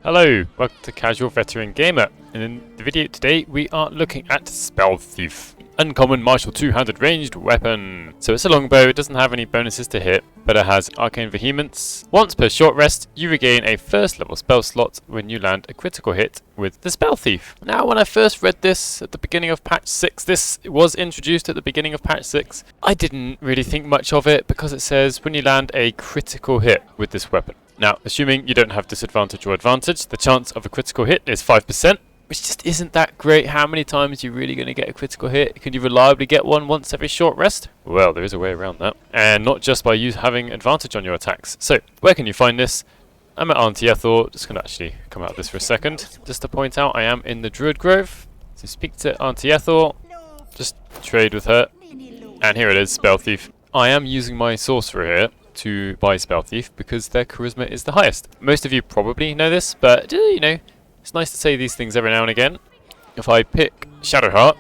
Hello, welcome to Casual Veteran Gamer, and in the video today we are looking at Spellthief, uncommon martial two-handed ranged weapon. So it's a longbow, it doesn't have any bonuses to hit, but it has arcane vehemence. Once per short rest, you regain a first level spell slot when you land a critical hit with the Spellthief. Now when I first read this at the beginning of patch 6, this was introduced at the beginning of patch 6, I didn't really think much of it because it says when you land a critical hit with this weapon. Now, assuming you don't have disadvantage or advantage, the chance of a critical hit is 5%, which just isn't that great. How many times are you really going to get a critical hit? Can you reliably get one once every short rest? Well, there is a way around that. And not just by you having advantage on your attacks. So, where can you find this? I'm at Auntie Ethel. Just going to actually come out of this for a second. Just to point out, I am in the Druid Grove. So speak to Auntie Ethel. Just trade with her. And here it is, Spellthief. I am using my sorcerer here to buy Spellthief because their charisma is the highest. Most of you probably know this, but you know, it's nice to say these things every now and again. If I pick Shadowheart,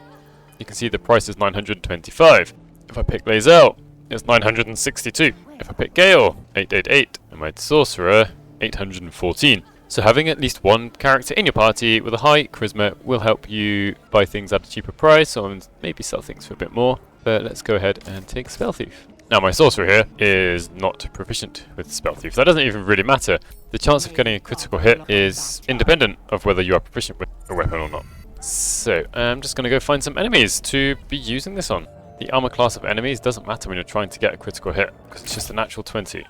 you can see the price is 925. If I pick Lae'zel, it's 962. If I pick Gale, 888, and my sorcerer, 814. So having at least one character in your party with a high charisma will help you buy things at a cheaper price, or maybe sell things for a bit more. But let's go ahead and take Spellthief. Now my sorcerer here is not proficient with Spellthief. That doesn't even really matter. The chance of getting a critical hit is independent of whether you are proficient with a weapon or not. So I'm just going to go find some enemies to be using this on. The armor class of enemies doesn't matter when you're trying to get a critical hit, because it's just a natural 20.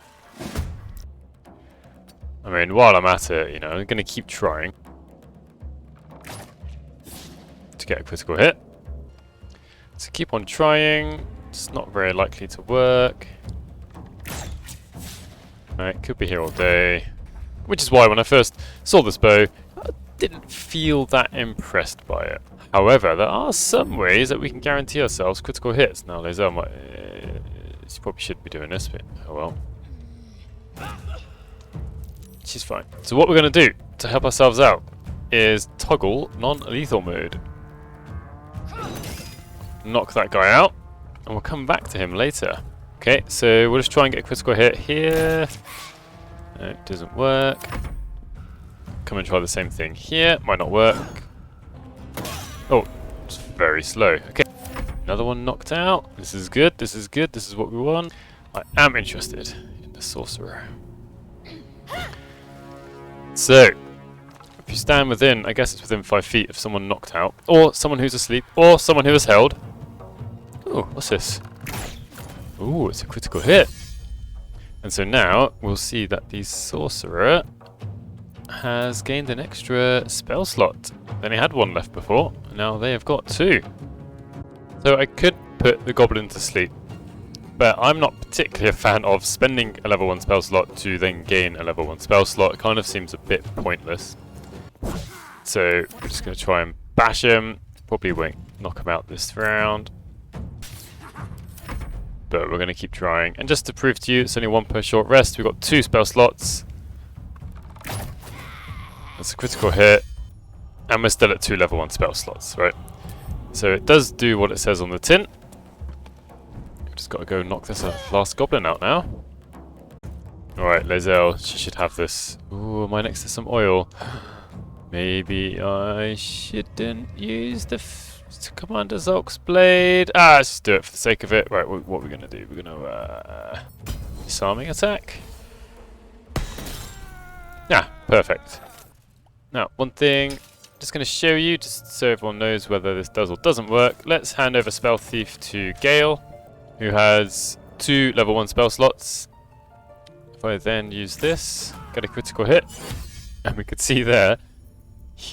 I mean, while I'm at it, you know, I'm going to keep trying to get a critical hit. So keep on trying. It's not very likely to work. Right, could be here all day. Which is why when I first saw this bow, I didn't feel that impressed by it. However, there are some ways that we can guarantee ourselves critical hits. Now, Lae'zel might... she probably should be doing this, but oh well. She's fine. So what we're going to do to help ourselves out is toggle non-lethal mode. Knock that guy out. And we'll come back to him later. Okay, so we'll just try and get a critical hit here. No, it doesn't work. Come and try the same thing here. Might not work. Oh, it's very slow. Okay, another one knocked out. This is good, this is good, this is what we want. I am interested in the sorcerer. So, if you stand within, I guess it's within 5 feet of someone knocked out, or someone who's asleep, or someone who is held. Oh, what's this? Ooh, it's a critical hit. And so now we'll see that the sorcerer has gained an extra spell slot. Then he had one left before, and now they have got 2. So I could put the goblin to sleep, but I'm not particularly a fan of spending a level 1 spell slot to then gain a level 1 spell slot. It kind of seems a bit pointless. So we're just going to try and bash him. Probably won't knock him out this round, but we're going to keep trying. And just to prove to you, it's only 1 per short rest. We've got 2 spell slots. That's a critical hit. And we're still at 2 level 1 spell slots, right? So it does do what it says on the tin. We've just got to go knock this last goblin out now. Alright, Lae'zel, she should have this. Ooh, am I next to some oil? Maybe I shouldn't use the Commander Zolk's blade. Let's just do it for the sake of it. Right, what we're going to do? We're going to disarming attack. Yeah, perfect. Now, one thing, just going to show you, just so everyone knows whether this does or doesn't work. Let's hand over Spellthief to Gale, who has 2 level 1 spell slots. If I then use this, get a critical hit, and we could see there,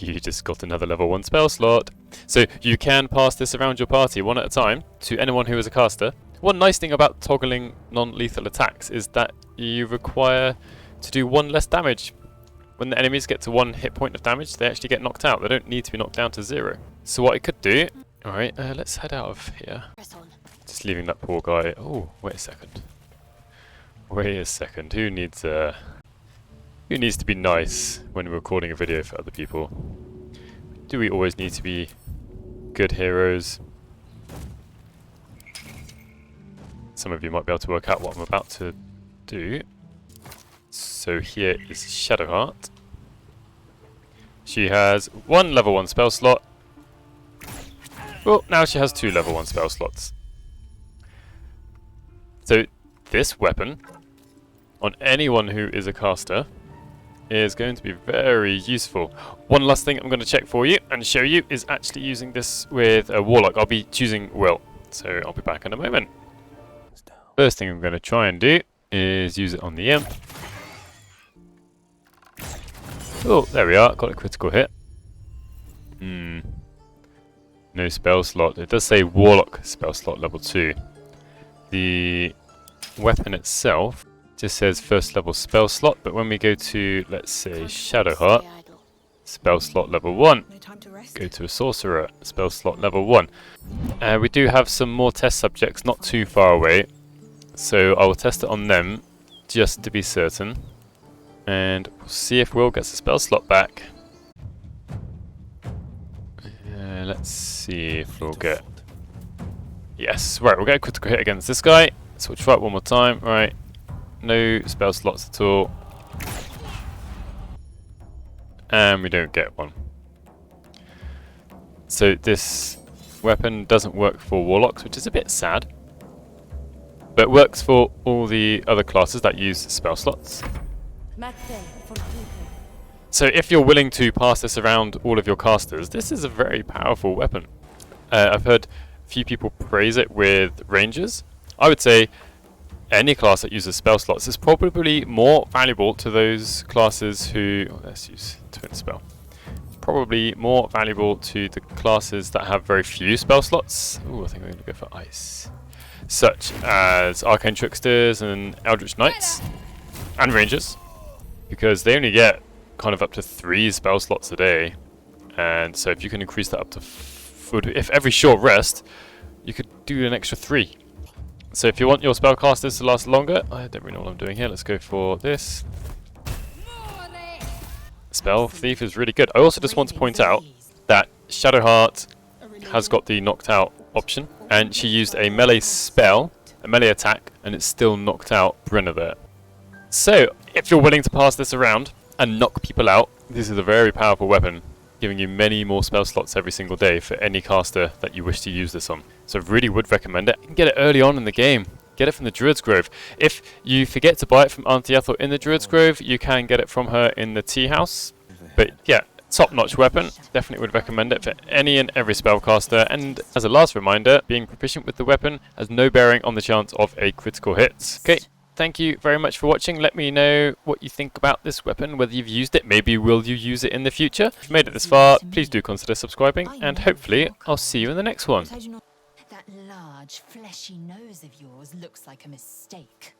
you just got another level 1 spell slot. So you can pass this around your party one at a time to anyone who is a caster. One nice thing about toggling non-lethal attacks is that you require to do 1 less damage. When the enemies get to 1 hit point of damage, they actually get knocked out. They don't need to be knocked down to 0. So what I could do... Alright, let's head out of here. Just leaving that poor guy... Oh, wait a second. Wait a second. Who needs to be nice when we're recording a video for other people? Do we always need to be good heroes? Some of you might be able to work out what I'm about to do. So here is Shadowheart. She has 1 level 1 spell slot. Well, now she has 2 level 1 spell slots. So this weapon, on anyone who is a caster, is going to be very useful. One last thing I'm going to check for you and show you is actually using this with a warlock. I'll be choosing Will, so I'll be back in a moment. First thing I'm going to try and do is use it on the imp. Oh, there we are, got a critical hit. No spell slot. It does say warlock spell slot level 2. The weapon itself just says first level spell slot, but when we go to, let's say, Shadowheart, spell slot level 1, go to a sorcerer, spell slot level 1. We do have some more test subjects not too far away, so I will test it on them just to be certain, and we'll see if Will gets a spell slot back. Let's see if we'll get... Yes, right, we'll get a critical hit against this guy, so we'll try it one more time. Right, no spell slots at all. And we don't get one. So this weapon doesn't work for warlocks, which is a bit sad. But works for all the other classes that use spell slots. So if you're willing to pass this around all of your casters, this is a very powerful weapon. I've heard a few people praise it with rangers. I would say any class that uses spell slots is probably more valuable to those classes who... let's use twin spell. Probably more valuable to the classes that have very few spell slots. Ooh, I think I'm going to go for ice. Such as Arcane Tricksters and Eldritch Knights and Rangers, because they only get kind of up to 3 spell slots a day, and so if you can increase that up to if every short rest you could do an extra 3. So if you want your spellcasters to last longer, I don't really know what I'm doing here, let's go for this. Spellthief is really good. I also just want to point out that Shadowheart has got the knocked out option, and she used a melee spell, a melee attack, and it still knocked out Brenna there. So if you're willing to pass this around and knock people out, this is a very powerful weapon, giving you many more spell slots every single day for any caster that you wish to use this on. So I really would recommend it. You can get it early on in the game. Get it from the Druid's Grove. If you forget to buy it from Auntie Ethel in the Druid's Grove, you can get it from her in the tea house. But yeah, top-notch weapon. Definitely would recommend it for any and every spellcaster. And as a last reminder, being proficient with the weapon has no bearing on the chance of a critical hit. Okay. Thank you very much for watching. Let me know what you think about this weapon, whether you've used it. Maybe will you use it in the future? If you've made it this far, please do consider subscribing, and hopefully I'll see you in the next one. That large, fleshy nose of yours looks like a mistake.